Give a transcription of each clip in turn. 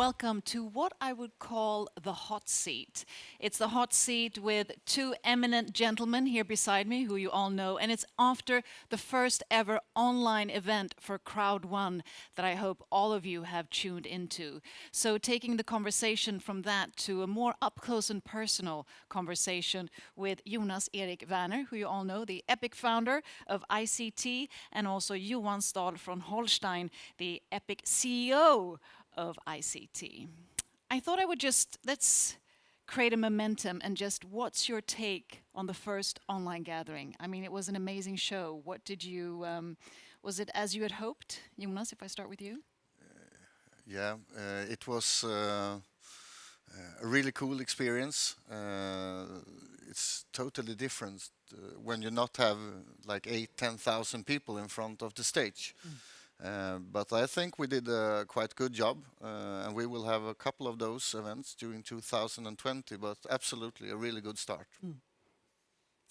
welcome to what I would call the hot seat. It's the hot seat with two eminent gentlemen here beside me, who you all know, and it's after the first ever online event for Crowd1 that I hope all of you have tuned into. So taking the conversation from that to a more up-close and personal conversation with Jonas Werner, who you all know, the epic founder of ICT, and also Johan Staël from Holstein, the epic CEO of ICT. I thought I would let's create a momentum and just what's your take on the first online gathering? I mean, it was an amazing show. What did you, was it as you had hoped? Jonas, if I start with you? It was a really cool experience. It's totally different when you not have like 10,000 people in front of the stage. But I think we did a quite good job, and we will have a couple of those events during 2020, but absolutely a really good start.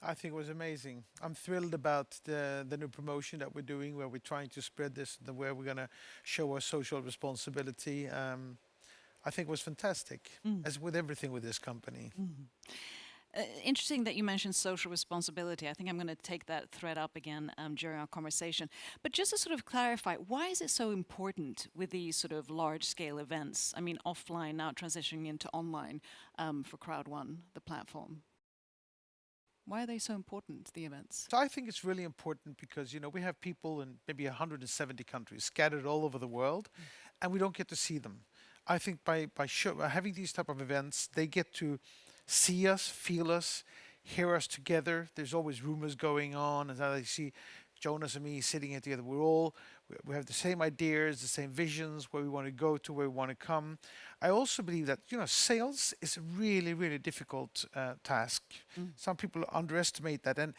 I think it was amazing. I'm thrilled about the new promotion that we're doing, where we're trying to spread this, where we're going to show our social responsibility. I think it was fantastic, as with everything with this company. Interesting that you mentioned social responsibility. I think I'm going to take that thread up again during our conversation. But just to sort of clarify, why is it so important with these sort of large-scale events? I mean, offline now transitioning into online for Crowd1, the platform. Why are they so important, the events? So I think it's really important because, you know, we have people in maybe 170 countries scattered all over the world, and we don't get to see them. I think by having these type of events, they get to see us, feel us, hear us together. There's always rumors going on, and I see Jonas and me sitting here together. We have the same ideas, the same visions, where we want to go to, where we want to come. I also believe that, you know, sales is a really, really difficult task. Some people underestimate that, and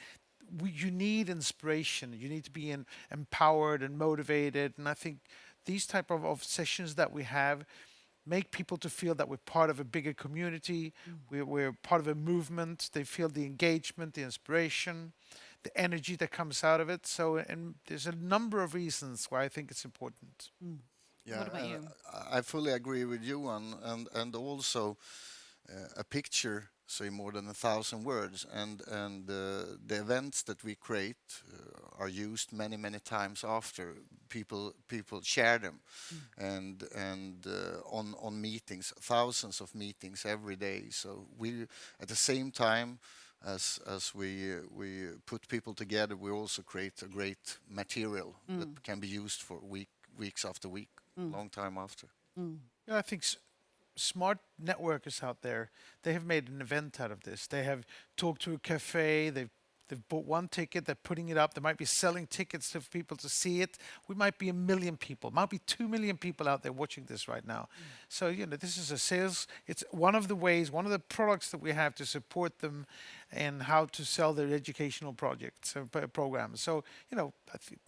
you need inspiration. You need to be empowered and motivated, and I think these type of sessions that we have make people to feel that we're part of a bigger community, we're part of a movement. They feel the engagement, the inspiration, the energy that comes out of it. So, and there's a number of reasons why I think it's important. Yeah, what about you? I fully agree with you, and also a picture say more than 1,000 words, and the events that we create are used many times after people share them, and on meetings, thousands of meetings every day. So we, at the same time as we put people together, we also create a great material that can be used for weeks after week, long time after. Yeah, I think smart networkers out there, they have made an event out of this. They have talked to a cafe, they've bought one ticket, they're putting it up. They might be selling tickets to people to see it. We might be 1 million people, might be 2 million people out there watching this right now. So, you know, this is a sales, it's one of the ways, one of the products that we have to support them and how to sell their educational projects, programs. So, you know, I think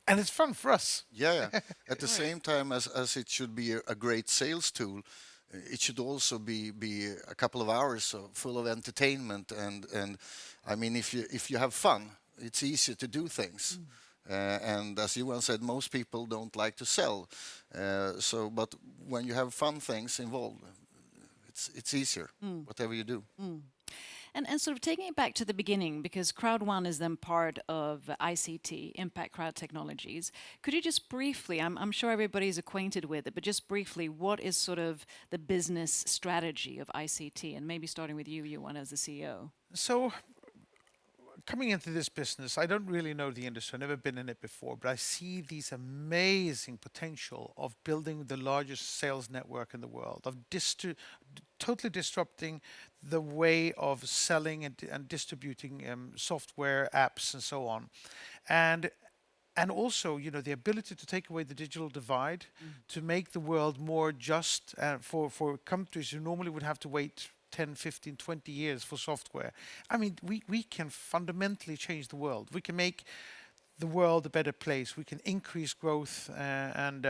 and it's fun for us. Yeah. At the same time as it should be a great sales tool, it should also be a couple of hours full of entertainment. And I mean, if you have fun, it's easier to do things. And as Johan said, most people don't like to sell. But when you have fun things involved, it's easier, whatever you do. And sort of taking it back to the beginning, because Crowd1 is then part of ICT, Impact Crowd Technologies. Could you just briefly, I'm sure everybody's acquainted with it, but just briefly, what is sort of the business strategy of ICT? And maybe starting with you, Johan, as the CEO. So, coming into this business, I don't really know the industry. I've never been in it before, but I see these amazing potential of building the largest sales network in the world, of totally disrupting the way of selling and distributing software, apps, and so on. And also, you know, the ability to take away the digital divide, to make the world more just for countries who normally would have to wait 10, 15, 20 years for software. I mean, we can fundamentally change the world. We can make the world a better place. We can increase growth, and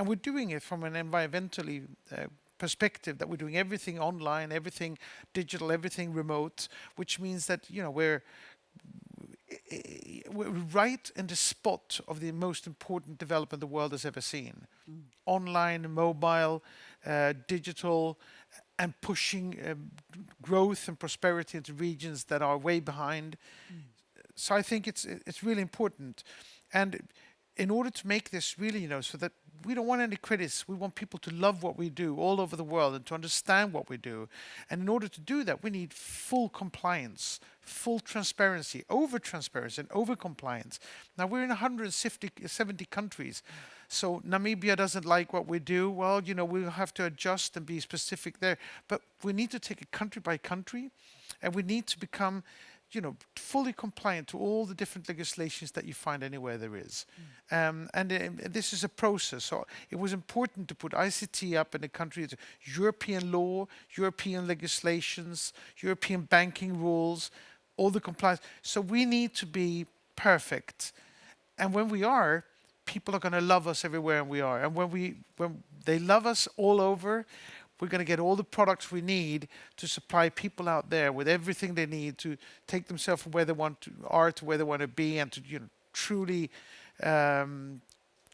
we're doing it from an environmentally perspective, that we're doing everything online, everything digital, everything remote, which means that, you know, we're right in the spot of the most important development the world has ever seen. Online, mobile, digital, and pushing growth and prosperity into regions that are way behind. So I think it's really important. And in order to make this really, so that we don't want any critics, we want people to love what we do all over the world and to understand what we do. And in order to do that, we need full compliance, full transparency, over transparency and over compliance. Now we're in 170 countries. So Namibia doesn't like what we do. Well, we'll have to adjust and be specific there. But we need to take it country by country, and we need to become fully compliant to all the different legislations that you find anywhere there is. And this is a process. So it was important to put ICT up in the country. It's European law, European legislations, European banking rules, all the compliance. So we need to be perfect. And when we are, people are going to love us everywhere we are. And when they love us all over, we're going to get all the products we need to supply people out there with everything they need to take themselves from where they are to where they want to be, and to truly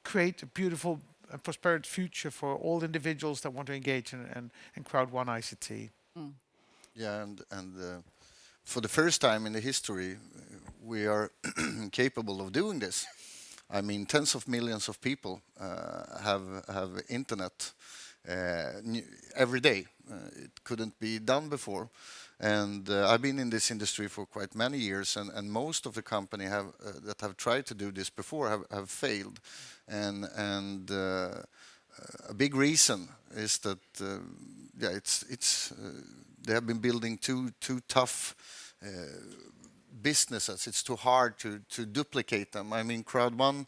create a beautiful and prosperous future for all individuals that want to engage in Crowd1 ICT. Yeah, and for the first time in the history, we are capable of doing this. I mean, tens of millions of people have internet every day. It couldn't be done before. And I've been in this industry for quite many years, and most of the company that have tried to do this before have failed. And a big reason is that they have been building too tough businesses. It's too hard to duplicate them. I mean, Crowd1,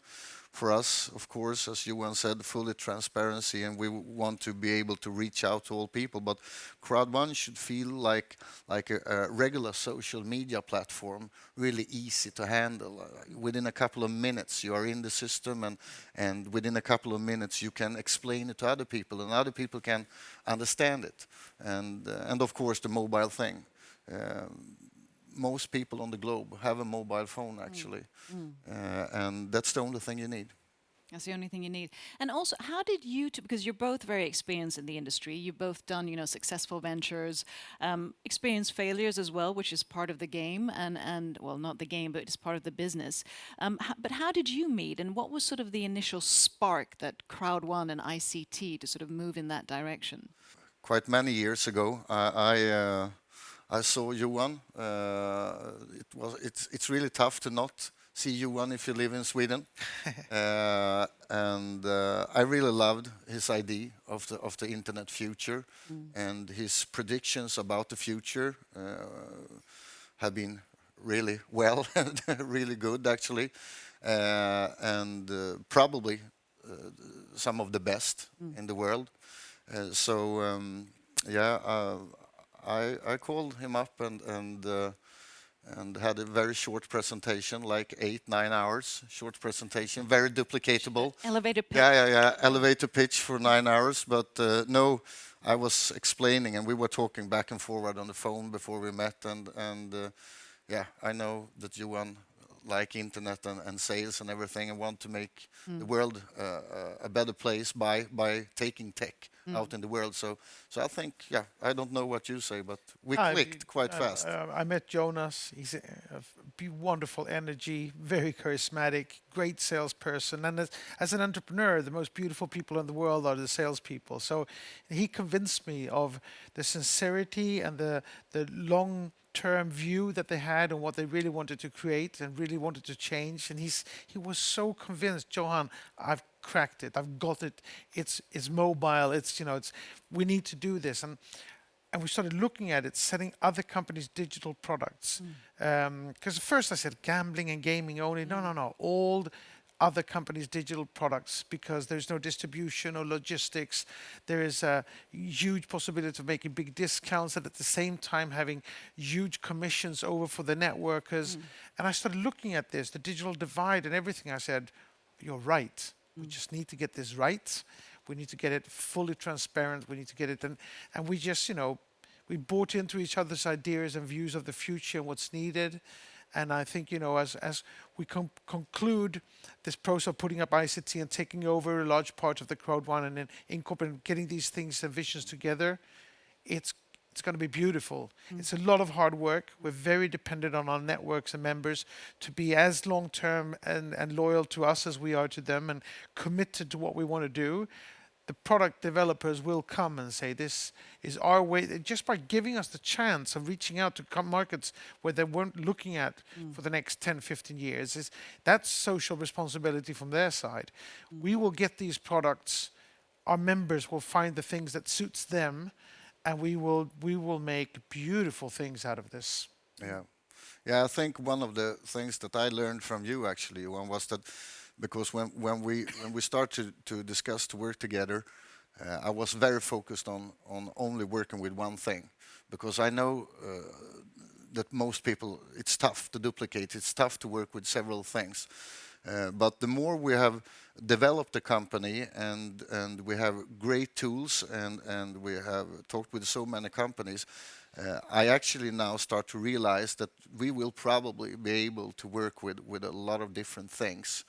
for us, of course, as Johan said, fully transparency, and we want to be able to reach out to all people. But Crowd1 should feel like a regular social media platform, really easy to handle. Within a couple of minutes, you are in the system, and within a couple of minutes, you can explain it to other people, and other people can understand it. And of course, the mobile thing. Most people on the globe have a mobile phone, actually. And that's the only thing you need. That's the only thing you need. And also, how did you two, because you're both very experienced in the industry, you've both done, successful ventures, experienced failures as well, which is part of the game, and well, not the game, but it's part of the business. But how did you meet, and what was sort of the initial spark that Crowd1 and ICT to sort of move in that direction? Quite many years ago, I saw Johan. It's really tough to not see Johan if you live in Sweden, and I really loved his idea of the internet future, and his predictions about the future have been really well, really good actually, and probably some of the best in the world. I called him up and had a very short presentation, like 8-9 hours, short presentation, very duplicatable. Elevator pitch. Yeah. Elevator pitch for 9 hours, but no, I was explaining, and we were talking back and forward on the phone before we met, and I know that Johan like internet and sales and everything, and want to make the world a better place by taking tech out in the world. So I think, I don't know what you say, but we clicked quite fast. I met Jonas. He's a wonderful energy, very charismatic, great salesperson. And as an entrepreneur, the most beautiful people in the world are the salespeople. So he convinced me of the sincerity and the long-term view that they had and what they really wanted to create and really wanted to change. And he was so convinced, Johan, I've cracked it, I've got it, it's mobile, we need to do this. And we started looking at it, selling other companies' digital products. Because at first I said gambling and gaming only. No, all other companies' digital products, because there's no distribution or logistics. There is a huge possibility of making big discounts and at the same time having huge commissions over for the networkers. And I started looking at this, the digital divide and everything. I said, you're right. We just need to get this right. We need to get it fully transparent. We need to get it, and we just, we bought into each other's ideas and views of the future and what's needed. And I think, as we conclude this process of putting up ICT and taking over a large part of the Crowd1 and then incorporating, getting these things and visions together, it's going to be beautiful. It's a lot of hard work. We're very dependent on our networks and members to be as long-term and loyal to us as we are to them and committed to what we want to do. The product developers will come and say, this is our way, just by giving us the chance of reaching out to markets where they weren't looking at for the next 10, 15 years. That's social responsibility from their side. We will get these products, our members will find the things that suits them, and we will make beautiful things out of this. Yeah, I think one of the things that I learned from you actually, Johan, was that because when we started to discuss to work together, I was very focused on only working with one thing, because I know that most people, it's tough to duplicate, it's tough to work with several things. But the more we have developed the company and we have great tools and we have talked with so many companies, I actually now start to realize that we will probably be able to work with a lot of different things,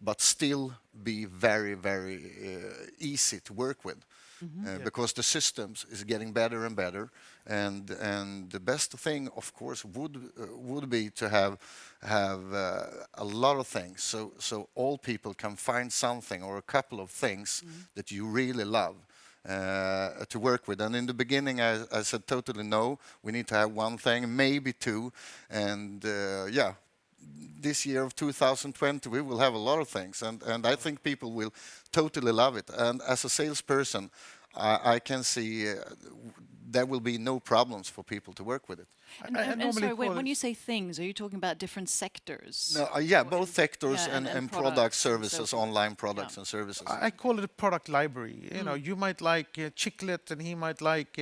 but still be very, very easy to work with. Because the systems is getting better and better, and the best thing, of course, would be to have a lot of things, so all people can find something or a couple of things that you really love to work with. And in the beginning, I said totally no. We need to have one thing, maybe two, and yeah. This year of 2020, we will have a lot of things, and I think people will totally love it. And as a salesperson, I can see there will be no problems for people to work with it. And sorry, when you say things, are you talking about different sectors? No, yeah, both sectors and product products and services, so forth. online products and services. I call it a product library. You might like chicklet, and he might like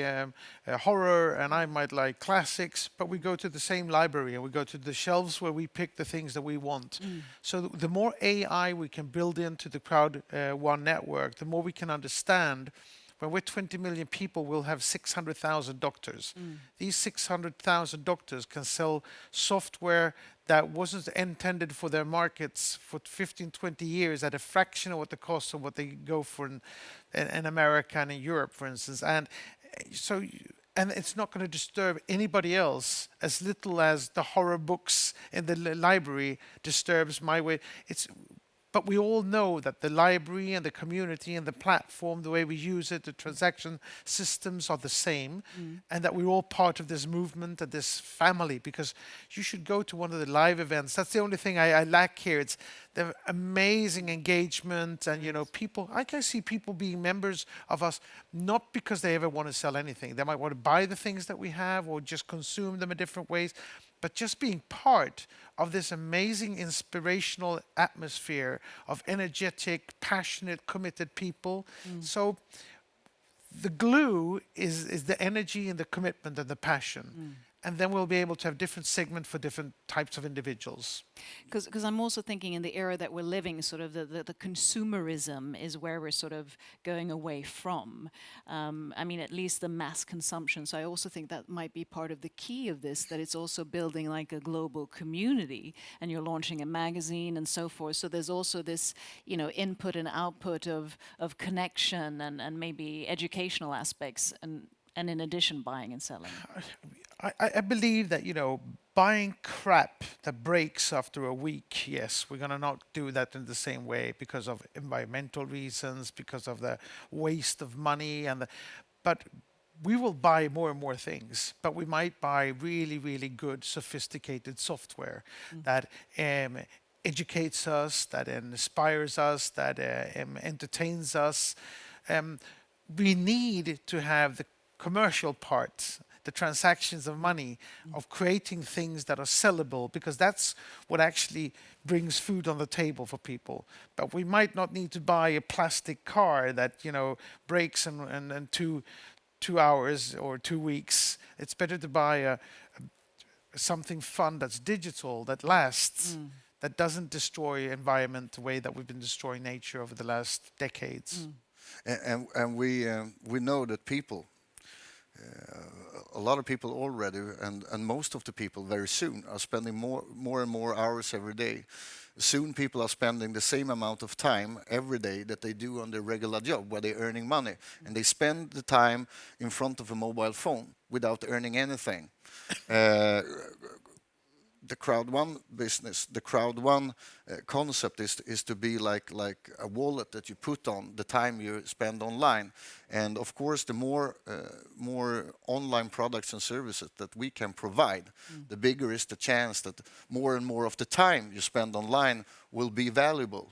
horror, and I might like classics, but we go to the same library and we go to the shelves where we pick the things that we want. So the more AI we can build into the Crowd1 network, the more we can understand. When we're 20 million people, we'll have 600,000 doctors. These 600,000 doctors can sell software that wasn't intended for their markets for 15, 20 years at a fraction of what the cost of what they go for in America and in Europe, for instance. And so, and it's not going to disturb anybody else as little as the horror books in the library disturbs my way. But we all know that the library and the community and the platform, the way we use it, the transaction systems are the same, and that we're all part of this movement and this family, because you should go to one of the live events. That's the only thing I lack here. It's the amazing engagement and, people. I can see people being members of us, not because they ever want to sell anything. They might want to buy the things that we have or just consume them in different ways. But just being part of this amazing inspirational atmosphere of energetic, passionate, committed people. So the glue is the energy and the commitment and the passion. And then we'll be able to have different segments for different types of individuals. Because I'm also thinking in the era that we're living, sort of the consumerism is where we're sort of going away from. I mean, at least the mass consumption. So I also think that might be part of the key of this, that it's also building like a global community, and you're launching a magazine and so forth. So there's also this, input and output of connection and maybe educational aspects, and in addition, buying and selling. I believe that, buying crap that breaks after a week, yes, we're going to not do that in the same way because of environmental reasons, because of the waste of money. But we will buy more and more things, but we might buy really, really good, sophisticated software that educates us, that inspires us, that entertains us. We need to have the commercial part, the transactions of money, of creating things that are sellable, because that's what actually brings food on the table for people. But we might not need to buy a plastic car that breaks in 2 hours or 2 weeks. It's better to buy something fun that's digital, that lasts, that doesn't destroy environment the way that we've been destroying nature over the last decades. And we know that people a lot of people already, and most of the people very soon are spending more and more hours every day. Soon people are spending the same amount of time every day that they do on their regular job where they're earning money. And they spend the time in front of a mobile phone without earning anything. The Crowd1 business, the Crowd1 concept is to be like a wallet that you put on the time you spend online. And of course, the more online products and services that we can provide, the bigger is the chance that more and more of the time you spend online will be valuable.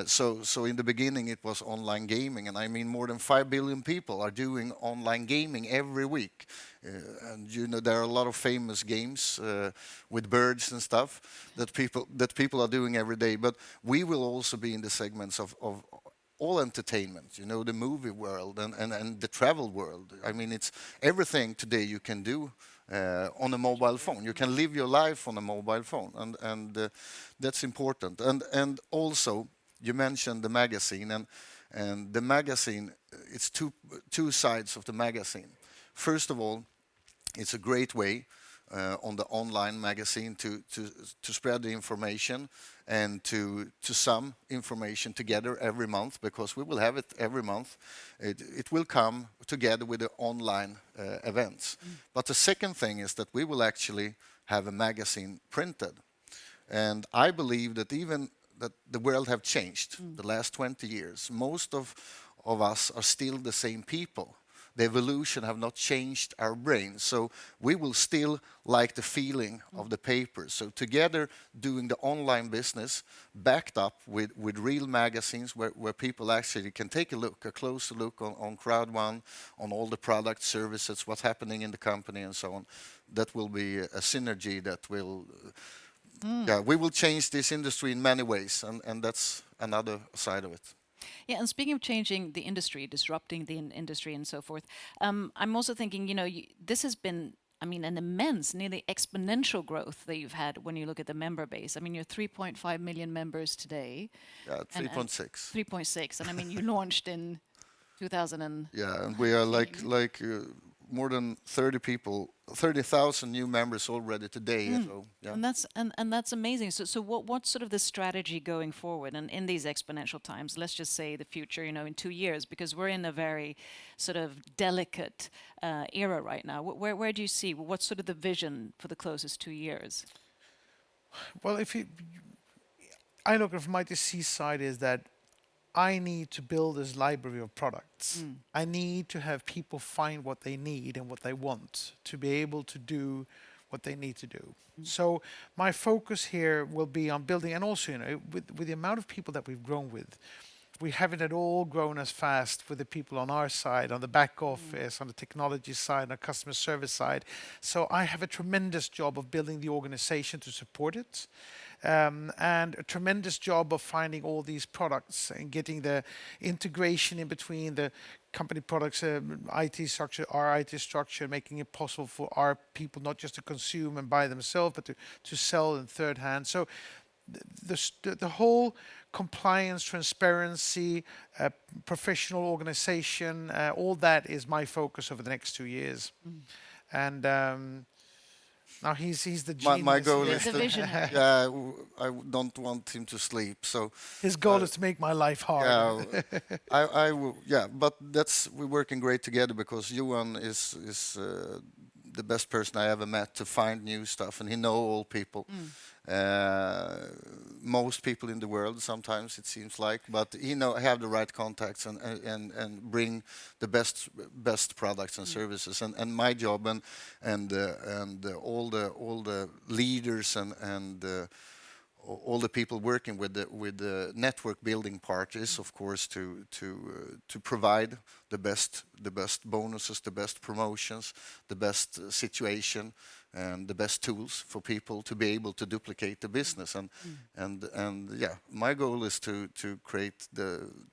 So in the beginning it was online gaming, and I mean more than 5 billion people are doing online gaming every week. And you know, there are a lot of famous games with birds and stuff that people are doing every day. But we will also be in the segments of all entertainment, you know, the movie world and the travel world. I mean, it's everything today you can do on a mobile phone. You can live your life on a mobile phone, and that's important. And also, you mentioned the magazine, and the magazine, it's two sides of the magazine. First of all, it's a great way on the online magazine to spread the information and to sum information together every month, because we will have it every month. It will come together with the online events. But the second thing is that we will actually have a magazine printed. And I believe that even that the world have changed the last 20 years. Most of us are still the same people. The evolution have not changed our brains. So we will still like the feeling of the paper. So together doing the online business backed up with real magazines where people actually can take a closer look on Crowd1, on all the products, services, what's happening in the company and so on. That will be a synergy that will yeah, we will change this industry in many ways, and that's another side of it. Yeah, and speaking of changing the industry, disrupting the industry and so forth, I'm also thinking, you know, this has been, I mean, an immense, nearly exponential growth that you've had when you look at the member base. I mean, you're 3.5 million members today. Yeah, 3.6. 3.6, and I mean, you launched in 2000 and... Yeah, and we are like more than 30,000 new members already today. So, yeah. And that's amazing. So what's sort of the strategy going forward, and in these exponential times? Let's just say the future, you know, in 2 years, because we're in a very sort of delicate era right now. Where do you see what's sort of the vision for the closest 2 years? Well, I look at from my DC side is that I need to build this library of products. I need to have people find what they need and what they want to be able to do what they need to do. So my focus here will be on building, and also, you know, with the amount of people that we've grown with, we haven't at all grown as fast with the people on our side, on the back office, on the technology side, on the customer service side. So I have a tremendous job of building the organization to support it. And a tremendous job of finding all these products and getting the integration in between the company products, IT structure, our IT structure, making it possible for our people not just to consume and buy themselves, but to sell in third hand. So the whole compliance, transparency, professional organization, all that is my focus over the next 2 years. And now he's the genius. My goal is The to, visionary. yeah, I don't want him to sleep. So his goal is to make my life hard. yeah, I will, yeah, but we're working great together, because Johan is the best person I ever met to find new stuff, and he know all people. Most people in the world, sometimes it seems like, but he have the right contacts and bring the best products and services. And my job and all the leaders and all the people working with the network building part is, of course, to provide the best bonuses, the best promotions, the best situation, and the best tools for people to be able to duplicate the business. And yeah, my goal is to create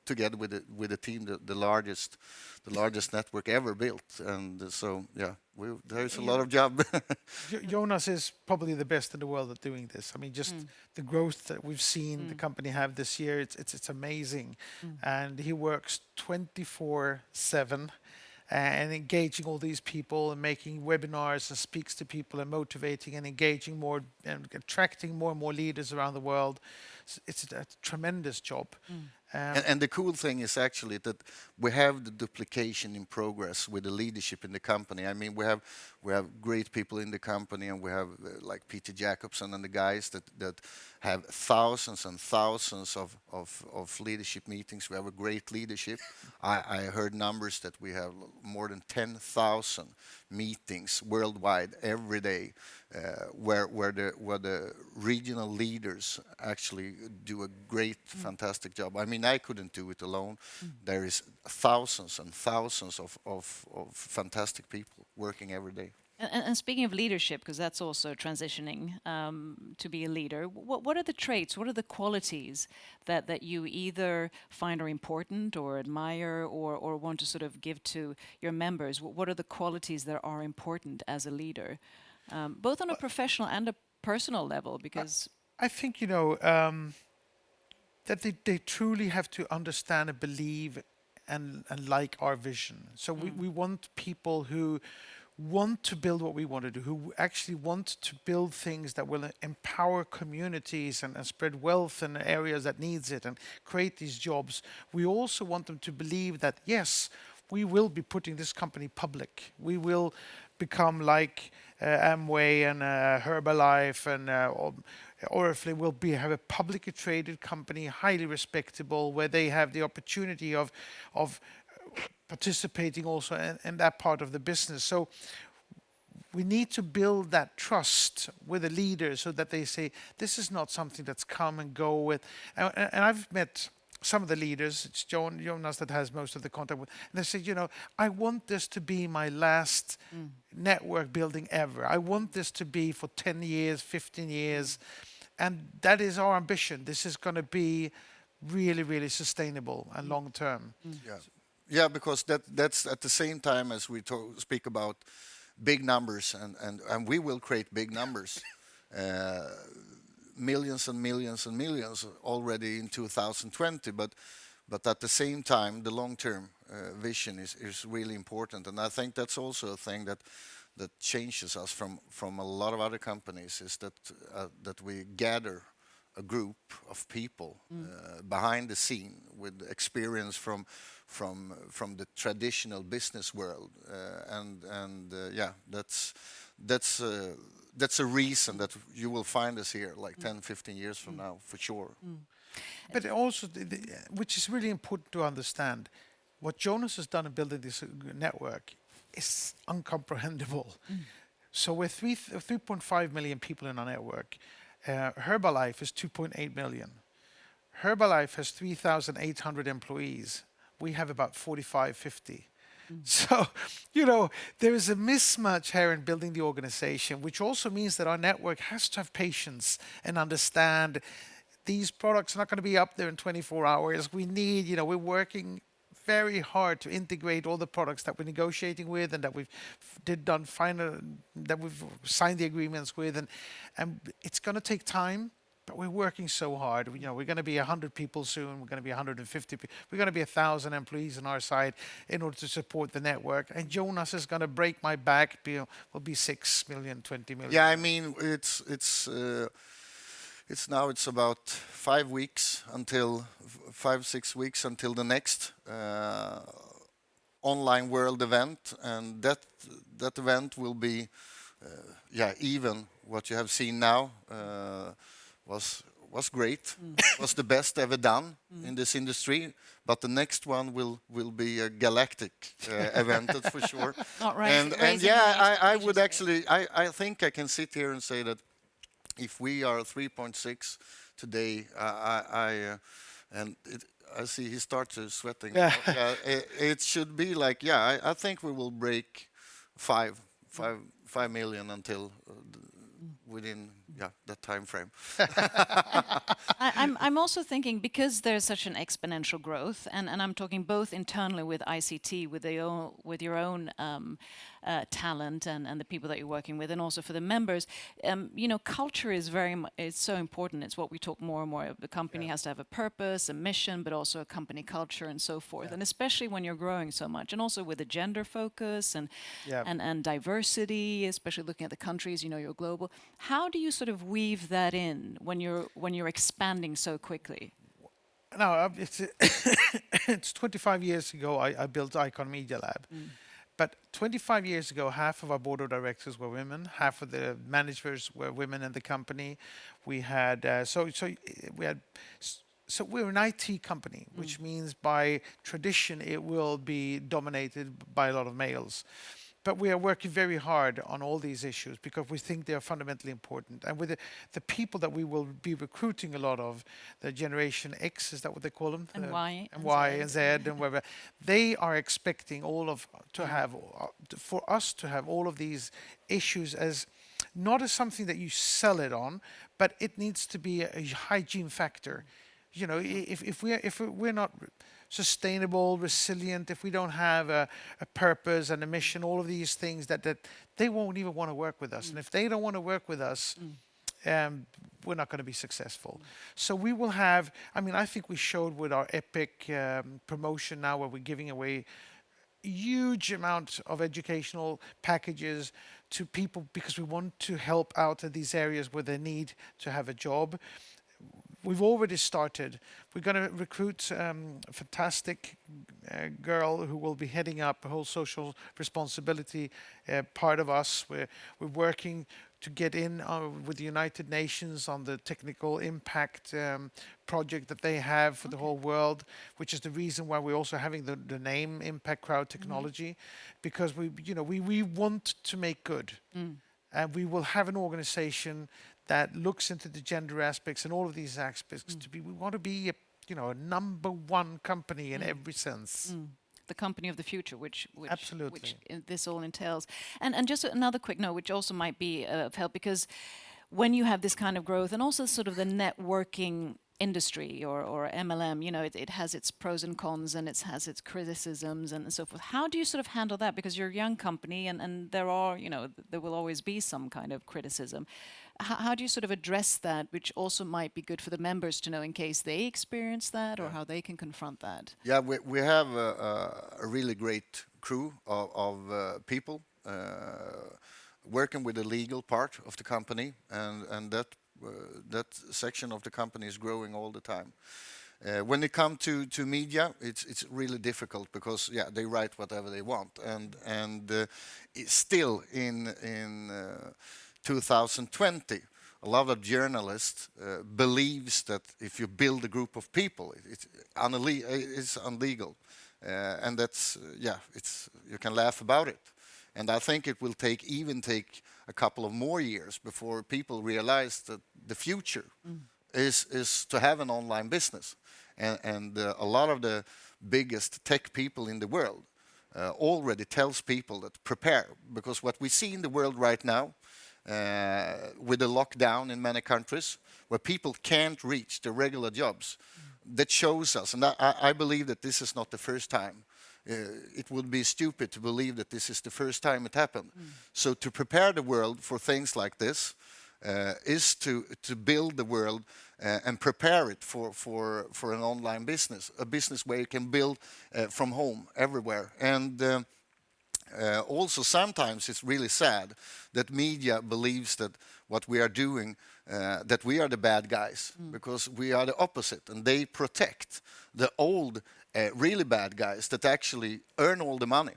together with the team the largest network ever built. And so yeah, there's a lot of job. Jonas is probably the best in the world at doing this. I mean, just the growth that we've seen the company have this year, it's amazing. And he works 24/7. and engaging all these people and making webinars and speaks to people and motivating and engaging more and attracting more and more leaders around the world. It's a tremendous job. And the cool thing is actually that we have the duplication in progress with the leadership in the company. I mean, we have great people in the company, and we have like Peter Jacobson and the guys that have thousands and thousands of leadership meetings. We have a great leadership. I heard numbers that we have more than 10,000 meetings worldwide every day, where the regional leaders actually do a great, fantastic job. I mean, I couldn't do it alone. There is thousands and thousands of fantastic people working every day. And speaking of leadership, because that's also transitioning to be a leader, what are the traits, what are the qualities that you either find are important or admire or want to sort of give to your members? What are the qualities that are important as a leader, both on a professional and a personal level? Because I think, that they truly have to understand and believe and like our vision. So we want people who want to build what we want to do, who actually want to build things that will empower communities and spread wealth in areas that needs it and create these jobs. We also want them to believe that, yes, we will be putting this company public. We will become like Amway and Herbalife and Oriflame will have a publicly traded company, highly respectable, where they have the opportunity of participating also in that part of the business. So we need to build that trust with the leaders so that they say, this is not something that's come and go with. And I've met some of the leaders, it's Jonas that has most of the contact with, and they say, I want this to be my last network building ever. I want this to be for 10 years, 15 years. And that is our ambition. This is going to be really, really sustainable and long term. Yeah. Yeah, because that's at the same time as we speak about big numbers, and we will create big numbers, millions and millions and millions already in 2020. But at the same time, the long-term vision is really important, and I think that's also a thing that changes us from a lot of other companies, is that we gather a group of people behind the scene with experience from the traditional business world, yeah, that's a reason that you will find us here like 10, 15 years from now, for sure. But also, which is really important to understand, what Jonas has done in building this network is incomprehensible. So we're 3.5 million people in our network. Herbalife is 2.8 million. Herbalife has 3,800 employees. We have about 45, 50. So, there is a mismatch here in building the organization, which also means that our network has to have patience and understand these products are not going to be up there in 24 hours. We need, we're working very hard to integrate all the products that we're negotiating with and that we've signed the agreements with, and it's going to take time, but we're working so hard. We're going to be 100 people soon. We're going to be 150 people. We're going to be 1,000 employees on our side in order to support the network. And Jonas is going to break my back. Will be 6 million, 20 million. Yeah, I mean, it's about 5 weeks until 5-6 weeks until the next online world event, and that event will be even what you have seen now was great. Was the best ever done in this industry, but the next one will be a galactic event, that's for sure. Not And yeah, I would actually, I think I can sit here and say that if we are 3.6 today, I see he starts sweating. Yeah. It should be like, I think we will break 5 million until within that time frame. I'm also thinking, because there's such an exponential growth, and I'm talking both internally with ICT, with your own talent and the people that you're working with, and also for the members. Culture is it's so important. It's what we talk more and more of. The company has to have a purpose, a mission, but also a company culture and so forth. And especially when you're growing so much, and also with the gender focus and diversity, especially looking at the countries, you're global. How do you sort of weave that in when you're expanding so quickly? No, it's 25 years ago I built Icon Media Lab. But 25 years ago, half of our board of directors were women, half of the managers were women in the company. We had we're an IT company, which means by tradition it will be dominated by a lot of males. But we are working very hard on all these issues because we think they are fundamentally important. And with the people that we will be recruiting a lot of, the Generation X, is that what they call them? And Y. And Y and Z and whatever. They are expecting for us to have all of these issues as not as something that you sell it on, but it needs to be a hygiene factor. If we're not sustainable, resilient, if we don't have a purpose and a mission, all of these things that they won't even want to work with us. And if they don't want to work with us, we're not going to be successful. So we will have, I think we showed with our epic promotion now where we're giving away huge amount of educational packages to people because we want to help out in these areas where they need to have a job. We've already started. We're going to recruit a fantastic girl who will be heading up the whole social responsibility part of us. We're working to get in with the United Nations on the technical impact project that they have for the whole world, which is the reason why we're also having the name Impact Crowd Technology, because we want to make good. And we will have an organization that looks into the gender aspects and all of these aspects we want to be a number one company in every sense. The company of the future, which Absolutely. This all entails. And just another quick note, which also might be of help, because when you have this kind of growth and also sort of the networking industry or MLM, it has its pros and cons and it has its criticisms and so forth. How do you sort of handle that? Because you're a young company and there will always be some kind of criticism. How do you sort of address that, which also might be good for the members to know in case they experience that or how they can confront that? Yeah, we have a really great crew of people working with the legal part of the company, and that section of the company is growing all the time. When it comes to media, it's really difficult because they write whatever they want, and it's still in 2020, a lot of journalists believes that if you build a group of people, it's illegal, and that's you can laugh about it. And I think it will take a couple of more years before people realize that the future is to have an online business, and a lot of the biggest tech people in the world already tells people that prepare, because what we see in the world right now. With the lockdown in many countries where people can't reach the regular jobs, that shows us, and I believe that this is not the first time. It would be stupid to believe that this is the first time it happened. So to prepare the world for things like this is to build the world and prepare it for an online business, a business where you can build from home everywhere. And also, sometimes it's really sad that media believes that what we are doing, that we are the bad guys, because we are the opposite, and they protect the old, really bad guys that actually earn all the money.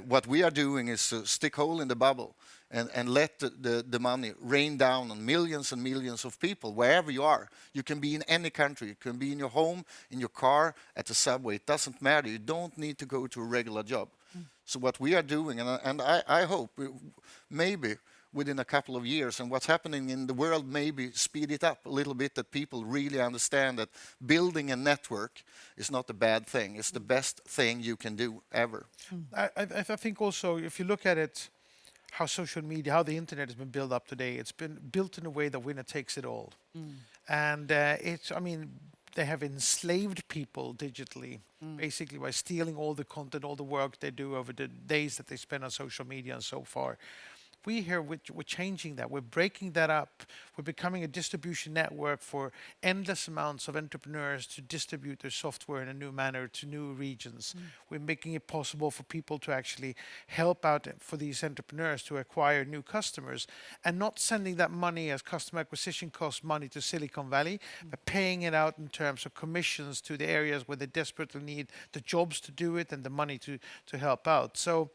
What we are doing is to stick hole in the bubble and let the money rain down on millions and millions of people, wherever you are. You can be in any country. You can be in your home, in your car, at the subway. It doesn't matter. You don't need to go to a regular job. So what we are doing, and I hope maybe within a couple of years, and what's happening in the world maybe speed it up a little bit, that people really understand that building a network is not a bad thing. It's the best thing you can do ever. I think also, if you look at it, how social media, how the internet has been built up today. It's been built in a way that winner takes it all. And I mean, they have enslaved people digitally, basically by stealing all the content, all the work they do over the days that they spend on social media and so far. We here, we're changing that. We're breaking that up. We're becoming a distribution network for endless amounts of entrepreneurs to distribute their software in a new manner to new regions. We're making it possible for people to actually help out for these entrepreneurs to acquire new customers and not sending that money as customer acquisition cost money to Silicon Valley, but paying it out in terms of commissions to the areas where they desperately need the jobs to do it and the money to help out. So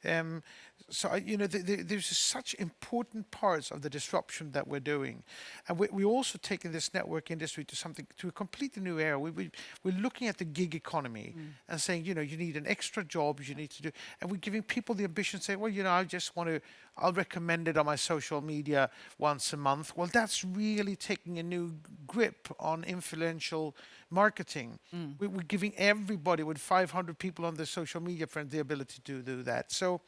there's such important parts of the disruption that we're doing, and we're also taking this network industry to a completely new era. We're looking at the gig economy and saying, you need an extra job, you need to do, and we're giving people the ambition, saying, well, I'll recommend it on my social media once a month. Well, that's really taking a new grip on influential marketing. We're giving everybody with 500 people on their social media friend the ability to do that. So,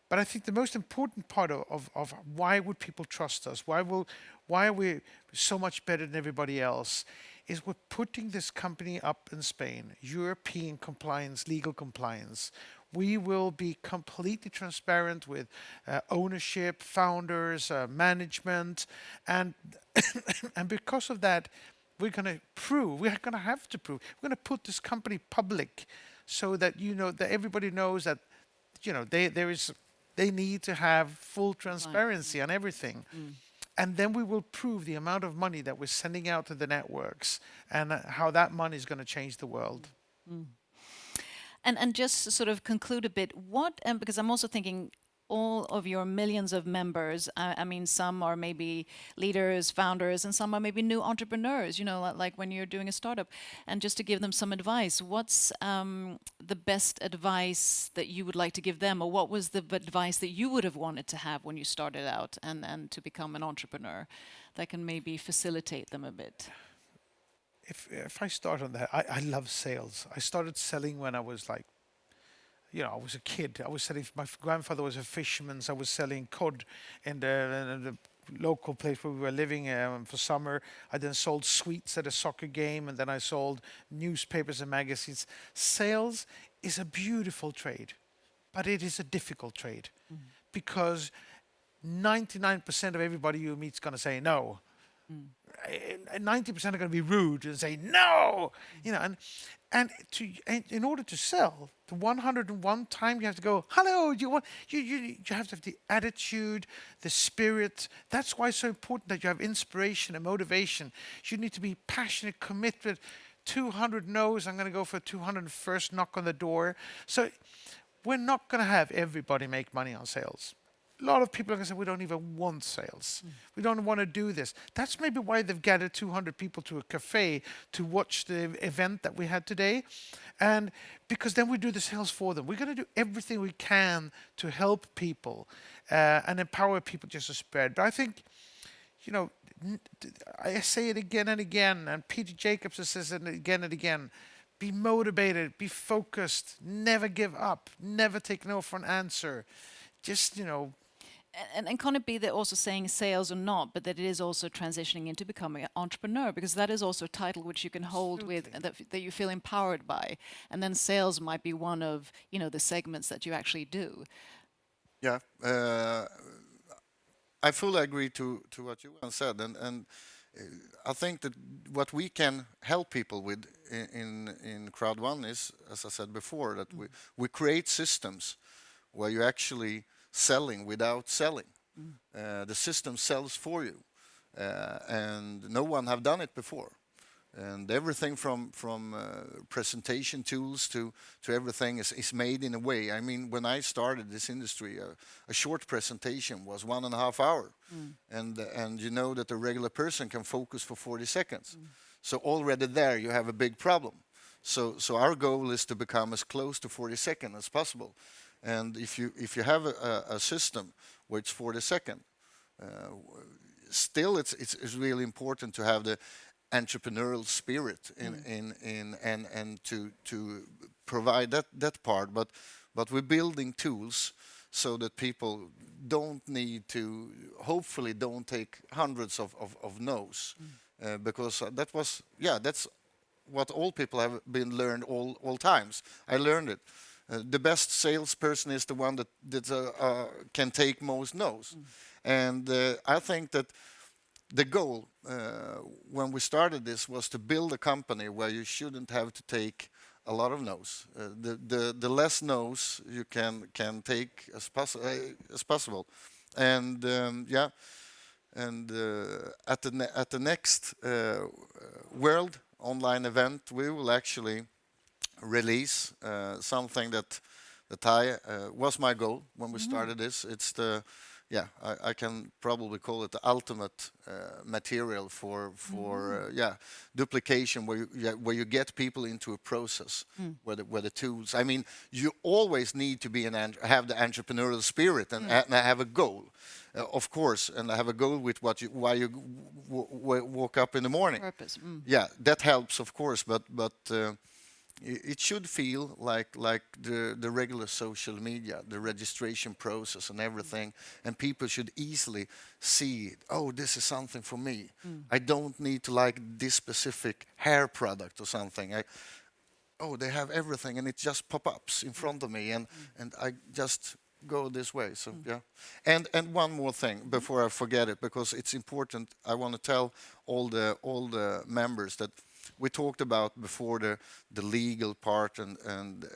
but I think the most important part of why would people trust us, why are we so much better than everybody else, is we're putting this company up in Spain, European compliance, legal compliance. We will be completely transparent with ownership, founders, management, and and because of that, we're going to have to prove, we're going to put this company public, so that that everybody knows that they need to have full transparency on everything. And then we will prove the amount of money that we're sending out to the networks and how that money is going to change the world. And just to sort of conclude a bit, because I'm also thinking all of your millions of members, I mean, some are maybe leaders, founders, and some are maybe new entrepreneurs, like when you're doing a startup. And just to give them some advice, what's the best advice that you would like to give them? Or what was the advice that you would have wanted to have when you started out and to become an entrepreneur that can maybe facilitate them a bit? If I start on that, I love sales. I started selling when I was like, I was a kid. I was selling, my grandfather was a fisherman, so I was selling cod in the local place where we were living for summer. I then sold sweets at a soccer game, and then I sold newspapers and magazines. Sales is a beautiful trade, but it is a difficult trade because 99% of everybody you meet is going to say no. 90% are going to be rude and say no, and in order to sell, the 101 time you have to go, hello, you have to have the attitude, the spirit. That's why it's so important that you have inspiration and motivation. You need to be passionate, committed. 200 no's, I'm going to go for 201st knock on the door. So we're not going to have everybody make money on sales. A lot of people are going to say, we don't even want sales. We don't want to do this. That's maybe why they've gathered 200 people to a cafe to watch the event that we had today. And because then we do the sales for them. We're going to do everything we can to help people and empower people just to spread. But I think, I say it again and again, and Peter Jacobs says it again and again. Be motivated, be focused, never give up, never take no for an answer. Just, And can it be that also saying sales or not, but that it is also transitioning into becoming an entrepreneur? Because that is also a title which you can hold with, that you feel empowered by. And then sales might be one of, the segments that you actually do. Yeah, I fully agree to what Johan said, and I think that what we can help people with in Crowd1 is, as I said before, that we create systems where you actually selling without selling. The system sells for you, and no one have done it before. And everything from presentation tools to everything is made in a way. I mean, when I started this industry, a short presentation was 1.5 hours, and you know that a regular person can focus for 40 seconds. So already there you have a big problem. So our goal is to become as close to 40 seconds as possible. And if you have a system where it's 40 seconds, still it's really important to have the entrepreneurial spirit and to provide that part. But we're building tools so that people don't need to, hopefully don't take hundreds of no's, because that was, that's what all people have been learned all times. I learned it. The best salesperson is the one that can take most no's. And I think that the goal when we started this was to build a company where you shouldn't have to take a lot of no's. The less no's you can take as possible. And and at the next World Online event, we will actually release something that I was my goal when we started this. It's the I can probably call it the ultimate material for duplication, where you get people into a process where the tools. I mean, you always need to be have the entrepreneurial spirit and have a goal, of course, and have a goal with why you woke up in the morning. Purpose. Yeah, that helps, of course, but it should feel like the regular social media, the registration process and everything, and people should easily see, oh, this is something for me. I don't need to like this specific hair product or something. They have everything, and it just pop-ups in front of me, and I just go this way. So and one more thing before I forget it, because it's important. I want to tell all the members that we talked about before, the legal part and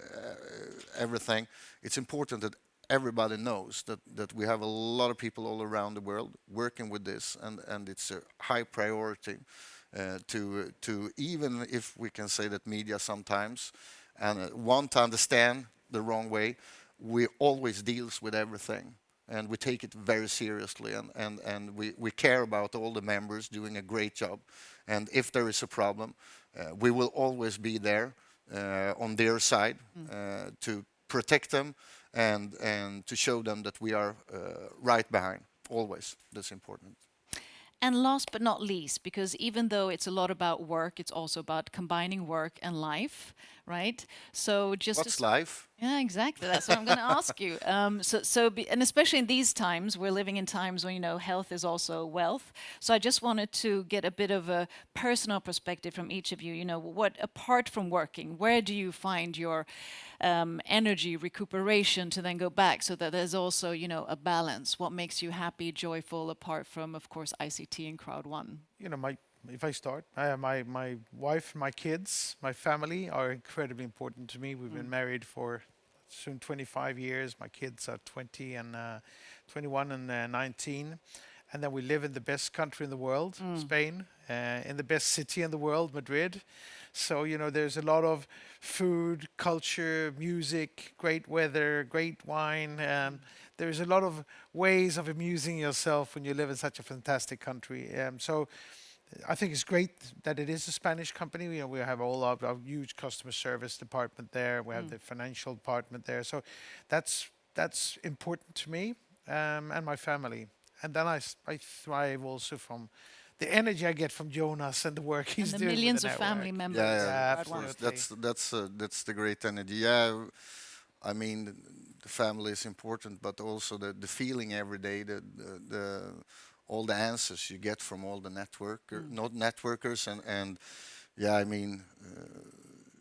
everything. It's important that everybody knows that we have a lot of people all around the world working with this, and it's a high priority to even if we can say that media sometimes and want to understand the wrong way, we always deals with everything. And we take it very seriously, and we care about all the members doing a great job. And if there is a problem, we will always be there on their side to protect them and to show them that we are right behind, always. That's important. And last but not least, because even though it's a lot about work, it's also about combining work and life, right? So just What's life? Yeah, exactly. That's what I'm going to ask you. And especially in these times, we're living in times when, health is also wealth. So I just wanted to get a bit of a personal perspective from each of you. What, apart from working, where do you find your energy, recuperation to then go back, so that there's also, a balance? What makes you happy, joyful, apart from, of course, ICT and Crowd1? If I start, my wife, my kids, my family are incredibly important to me. We've been married for soon 25 years. My kids are 20 and 21 and 19. And then we live in the best country in the world, Spain, in the best city in the world, Madrid. So, there's a lot of food, culture, music, great weather, great wine. There's a lot of ways of amusing yourself when you live in such a fantastic country. So I think it's great that it is a Spanish company. We have all our huge customer service department there. We have the financial department there. So that's important to me and my family. And then I thrive also from the energy I get from Jonas and the work he's And the doing. millions with of the family network. members. Yeah, Of course. absolutely. That's the great energy. Yeah, I mean, the family is important, but also the feeling every day, the all the answers you get from all the networkers, and I mean,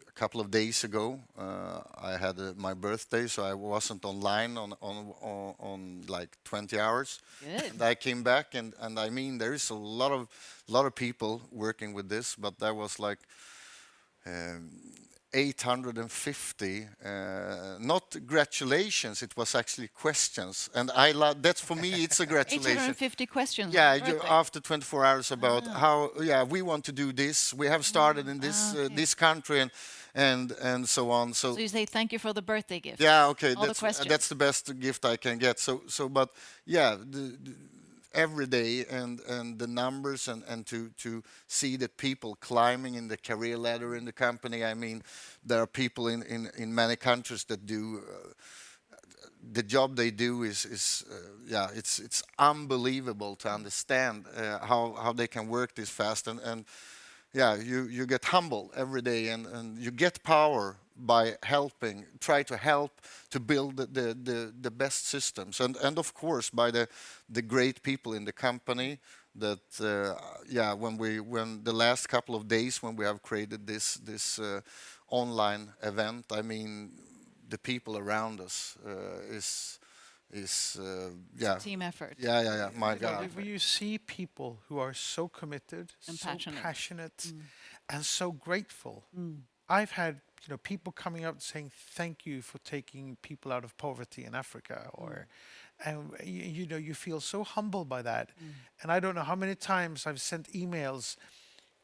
a couple of days ago I had my birthday, so I wasn't online on like 20 hours. Good. And I came back, and I mean, there is a lot of people working with this, but there was like 850, not congratulations, it was actually questions. And that's, for me, it's a congratulation. 850 questions. Yeah, on your birthday. after 24 hours about how, we want to do this. We have started in this this country and so on. So you say thank you for the birthday gift. Yeah, okay, All the questions. that's the best gift I can get. But yeah, every day and the numbers and to see that people climbing in the career ladder in the company. I mean, there are people in many countries that do the job they do is it's unbelievable to understand how they can work this fast and yeah, you get humble every day, and you get power by helping, try to help to build the best systems, and of course by the great people in the company that yeah, when the last couple of days when we have created this online event, I mean the people around us is yeah, Team effort. yeah, my You know, God. when you see people who are so committed, And so passionate. passionate, and so grateful. I've had people coming up saying thank you for taking people out of poverty in Africa, or and you feel so humbled by that. And I don't know how many times I've sent emails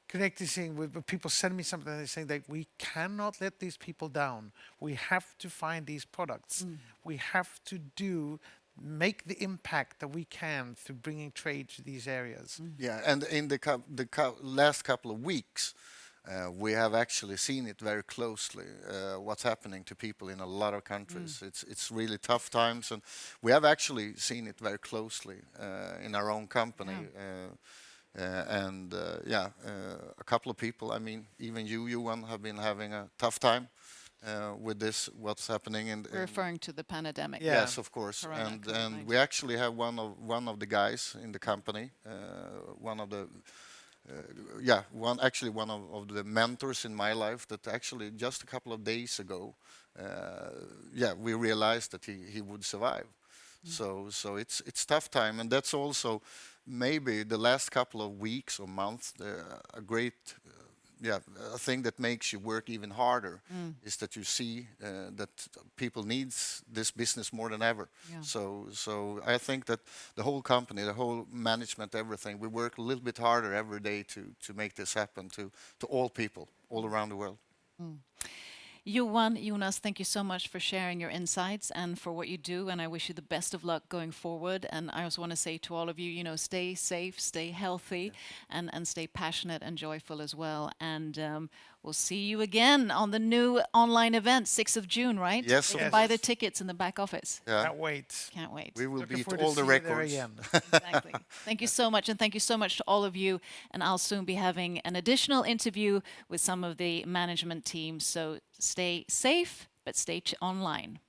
connecting with when people send me something and they're saying that we cannot let these people down. We have to find these products. We have to make the impact that we can through bringing trade to these areas. Yeah, and in the last couple of weeks, we have actually seen it very closely, what's happening to people in a lot of countries. It's really tough times, and we have actually seen it very closely in our own company. Yeah, a couple of people, I mean, even you, Johan, have been having a tough time with this, what's happening in We're referring to the pandemic. Yeah. Yes, of course, Corona, and COVID-19. we actually have one of the guys in the company, one of the yeah, one of the mentors in my life that actually just a couple of days ago, yeah, we realized that he would survive. So it's tough time, and that's also maybe the last couple of weeks or months a great yeah, a thing that makes you work even harder is that you see that people needs this business more than ever. Yeah. So I think that the whole company, the whole management, everything, we work a little bit harder every day to make this happen to all people all around the world. Johan, Jonas, thank you so much for sharing your insights and for what you do, and I wish you the best of luck going forward. And I also want to say to all of you, stay safe, stay healthy, and stay passionate and joyful as well. And we'll see you again on the new online event, 6th of June, right? Yes, You of can buy the course. tickets in the back office. Yeah, Can't wait. Can't wait. we will Looking beat forward all to the see you there records. again. Exactly. Thank you so much, and thank you so much to all of you. And I'll soon be having an additional interview with some of the management team. So stay safe, but stay online.